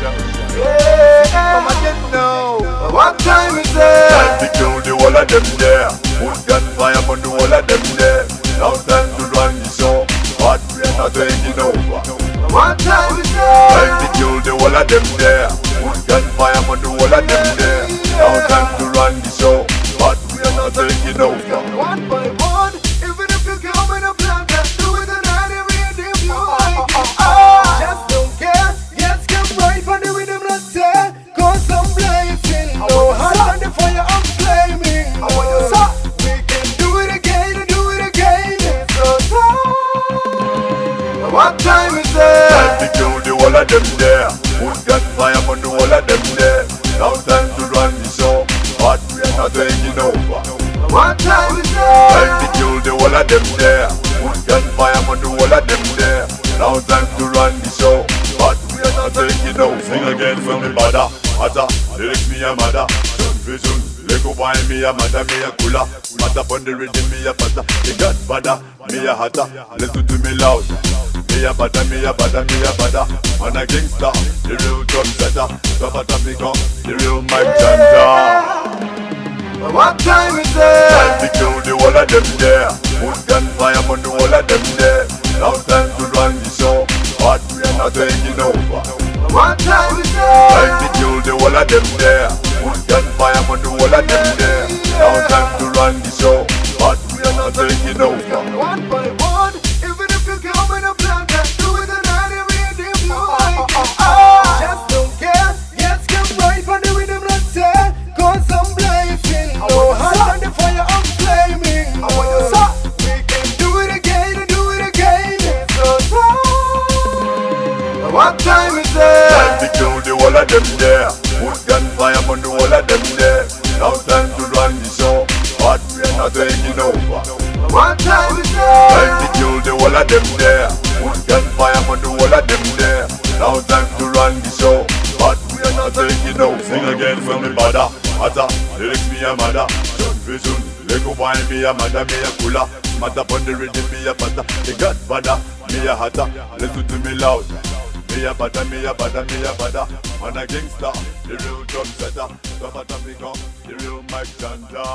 Come again now. What time is it? Time to kill the whole of them there. Put gunfire on the whole of them there. Now time to run the show, but we are not taking over. What time is Time to it? kill the whole of them there. Put gunfire on the whole of them there. Now time to run the show, but we are not taking over. One by one, even if you come in a plan, just do it and every day you like it. Just don't care, yes, come right on the rhythm, let's say. Cause I'm blazing, no hand on the fire, I'm flaming. We can do it again and do it again. It's so time. What time is Time to it? kill the whole of them there. Put gunfire on the whole of them there. Now time to run the show, but we are not taking over. What time is Time to it? kill the whole of them there. Put gunfire on the whole of them there. Now time to run the show, but we are not taking over. Sing again from the bada, mata, lyrics me a mother. Vision, Lego boy me a mother, me a cooler. Mata on the rhythm me a pata. The god bada, me a hatter. Listen to me loud. Me a bada, me a bada, me a bada. Man a gangster, the real drum setter. Top of the gun, the real Mike Janda. What time is Time to it? kill the whole of them there. Put gunfire on the whole of them there. Now time to run the show, but we are not taking over. What time is Time to it? kill the whole of them there. Put gunfire on the whole of them there. Now time to run the show, but we are not taking over. One by one, even if you come in a plan, just do it and every day you like it. Just don't care, yes, come right on the rhythm, let's say. Cause I'm blazing, no hand on the fire, I'm flaming. We can do it again and do it again. It's so time. What time is Time to it? kill the whole of them there. Put gunfire on the whole of them there. Now time to run the show, but we are not taking over. What time is Time to it? kill the whole of them there. Put gunfire on the whole of them there. Now time to run the show, but we are not taking over. Sing again from the bada, mata, lyrics me a mother. Vision, Lego boy me a mother, me a cooler. Mata on the rhythm me a pata. The god bada, me a hatter. Listen to me loud. Me a bada, me a bada, me a bada. Man a gangster, the real drum setter. Top of the gun, the real Mike Janda.